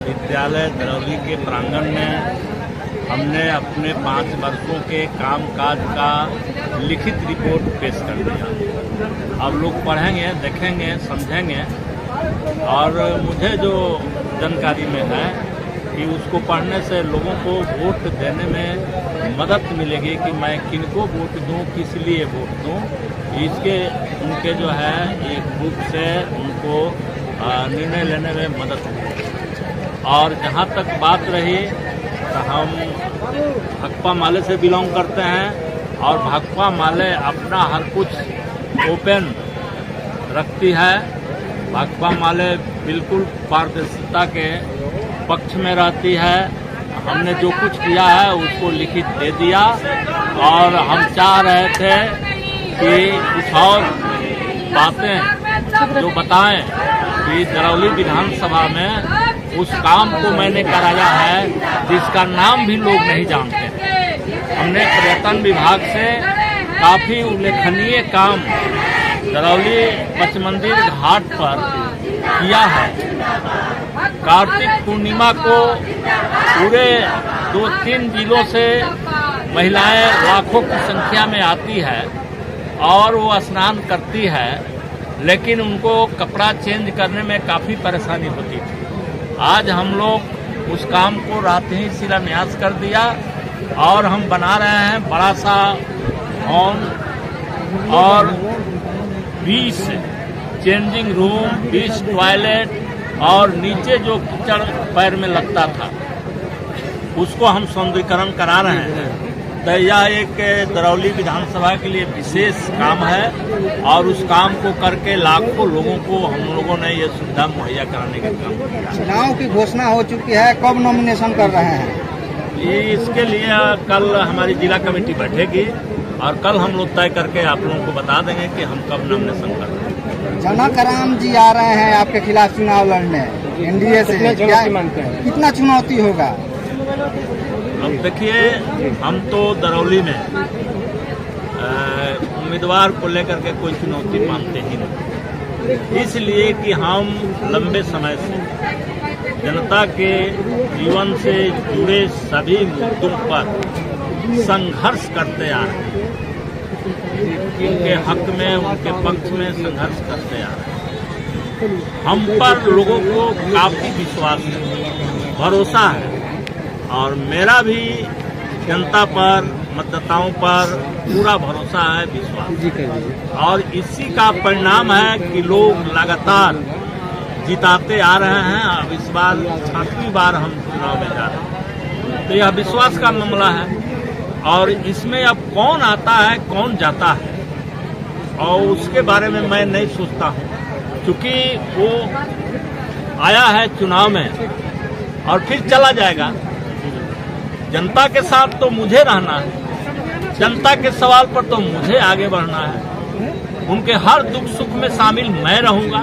विद्यालय दरौली के प्रांगण में हमने अपने 5 वर्षों के कामकाज का लिखित रिपोर्ट पेश कर दिया। अब लोग पढ़ेंगे, देखेंगे, समझेंगे और मुझे जो जानकारी में है कि उसको पढ़ने से लोगों को वोट देने में मदद मिलेगी कि मैं किनको वोट दूं, किस लिए वोट दूं। इसके उनके जो है एक बुक से उनको निर्णय लेने में मदद मिलेगी। और जहाँ तक बात रही तो हम भाकपा माले से बिलोंग करते हैं और भाकपा माले अपना हर कुछ ओपन रखती है। भाकपा माले बिल्कुल पारदर्शिता के पक्ष में रहती है। हमने जो कुछ किया है उसको लिखित दे दिया और हम चाह रहे थे कि कुछ और बातें जो बताएं कि दरौली विधानसभा में उस काम को मैंने कराया है जिसका नाम भी लोग नहीं जानते। हमने पर्यटन विभाग से काफ़ी उल्लेखनीय काम दरौली पचमंदिर घाट पर किया है। कार्तिक पूर्णिमा को पूरे 2-3 जिलों से महिलाएं लाखों की संख्या में आती है और वो स्नान करती है, लेकिन उनको कपड़ा चेंज करने में काफ़ी परेशानी होती थी। आज हम लोग उस काम को रात ही शिलान्यास कर दिया और हम बना रहे हैं बड़ा सा हॉल और 20 चेंजिंग रूम, 20 टॉयलेट और नीचे जो कीचड़ पैर में लगता था उसको हम सौंदर्यीकरण करा रहे हैं। तो यह एक दरौली विधानसभा के लिए विशेष काम है और उस काम को करके लाखों लोगों को हम लोगों ने ये सुविधा मुहैया कराने का काम किया। चुनाव की घोषणा हो चुकी है, कब नॉमिनेशन कर रहे हैं? ये इसके लिए कल हमारी जिला कमेटी बैठेगी और कल हम लोग तय करके आप लोगों को बता देंगे कि हम कब नॉमिनेशन कर रहे हैं। जनक राम जी आ रहे हैं आपके खिलाफ चुनाव लड़ने एनडीए से, क्या कितना चुनौती होगा? अब देखिए, हम तो दरौली में उम्मीदवार को लेकर के कोई चुनौती मानते ही नहीं, इसलिए कि हम लंबे समय से जनता के जीवन से जुड़े सभी मुद्दों पर संघर्ष करते आ रहे हैं। उनके हक में, उनके पक्ष में संघर्ष करते आ रहे हैं। हम पर लोगों को काफी विश्वास है, भरोसा है और मेरा भी जनता पर, मतदाताओं पर पूरा भरोसा है, विश्वास। और इसी का परिणाम है कि लोग लगातार जिताते आ रहे हैं। अब इस बार 6वीं बार हम चुनाव में जा रहे हैं, तो यह विश्वास का मामला है। और इसमें अब कौन आता है, कौन जाता है और उसके बारे में मैं नहीं सोचता हूँ, क्योंकि वो आया है चुनाव में और फिर चला जाएगा। जनता के साथ तो मुझे रहना है, जनता के सवाल पर तो मुझे आगे बढ़ना है। उनके हर दुख सुख में शामिल मैं रहूंगा,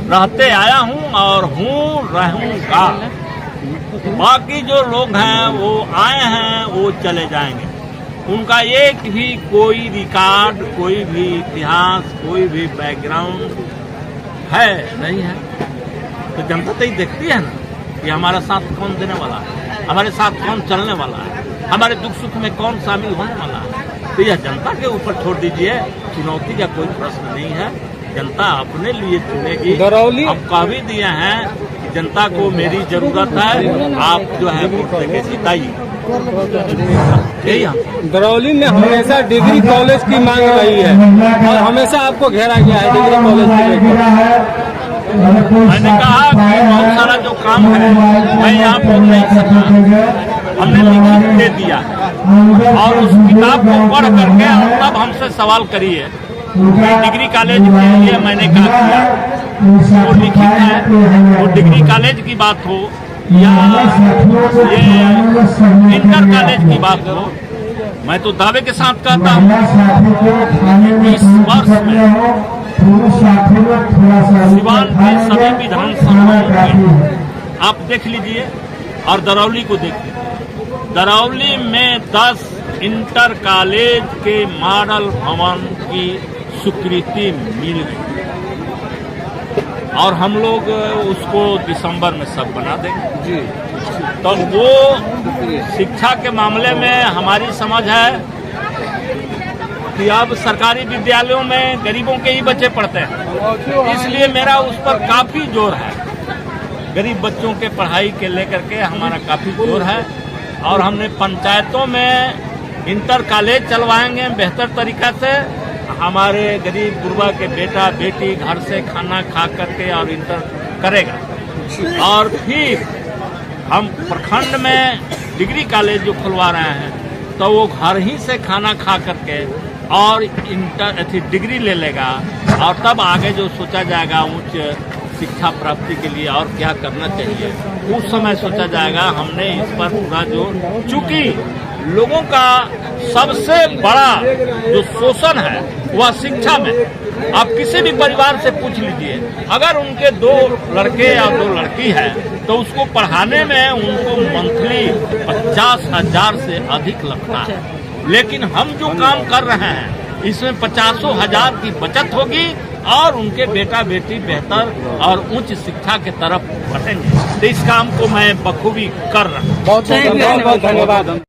रहते आया हूं और रहूंगा। बाकी जो लोग हैं वो आए हैं, वो चले जाएंगे। उनका एक भी कोई रिकॉर्ड, कोई भी इतिहास, कोई भी बैकग्राउंड है नहीं है। तो जनता तो ही देखती है ना कि हमारा साथ कौन देने वाला है, हमारे साथ कौन चलने वाला है, हमारे दुख सुख में कौन शामिल होने वाला है। तो यह जनता के ऊपर छोड़ दीजिए, चुनौती का कोई प्रश्न नहीं है। जनता अपने लिए चुनेगी। दरौली अब कह भी दिए हैं कि जनता को मेरी जरूरत है, आप जो है वोट देके जिताइए। दरौली में हमेशा डिग्री कॉलेज की मांग रही है और हमेशा आपको घेरा गया है डिग्री कॉलेज की। मैंने कहा कि बहुत सारा जो काम है मैं यहाँ बोल नहीं सकता, हमने लिखित दे दिया और उस किताब को पढ़ करके तब हमसे सवाल करिए कि डिग्री कॉलेज के लिए मैंने क्या किया। वो लिखित है, वो डिग्री कॉलेज की बात हो या ये इंटर कॉलेज की बात हो, मैं तो दावे के साथ कहता हूँ कि इस वर्ष में सिवान के सभी विधानसभाओं में आप देख लीजिए और दरौली को देख लीजिए। दरौली में 10 इंटर कॉलेज के मॉडल भवन की स्वीकृति मिल गई। और हम लोग उसको दिसंबर में सब बना देंगे जी। तो वो शिक्षा के मामले में हमारी समझ है कि अब सरकारी विद्यालयों में गरीबों के ही बच्चे पढ़ते हैं, इसलिए मेरा उस पर काफी जोर है। गरीब बच्चों के पढ़ाई के लेकर के हमारा काफी जोर है और हमने पंचायतों में इंटर कॉलेज चलवाएंगे बेहतर तरीका से। हमारे गरीब गुरबा के बेटा बेटी घर से खाना खा करके और इंटर करेगा और फिर हम प्रखंड में डिग्री कॉलेज जो खुलवा रहे हैं तो वो घर ही से खाना खा करके और इंटर डिग्री ले लेगा और तब आगे जो सोचा जाएगा उच्च शिक्षा प्राप्ति के लिए और क्या करना चाहिए उस समय सोचा जाएगा। हमने इस पर पूरा जोर, चूंकि लोगों का सबसे बड़ा जो शोषण है वह शिक्षा में। आप किसी भी परिवार से पूछ लीजिए, अगर उनके 2 लड़के या 2 लड़की है तो उसको पढ़ाने में उनको मंथली 50,000 से अधिक लगता है। लेकिन हम जो काम कर रहे हैं इसमें 50,000 की बचत होगी और उनके बेटा बेटी बेहतर और उच्च शिक्षा के तरफ बढ़ेंगे। तो इस काम को मैं बखूबी कर रहा हूँ। बहुत धन्यवाद।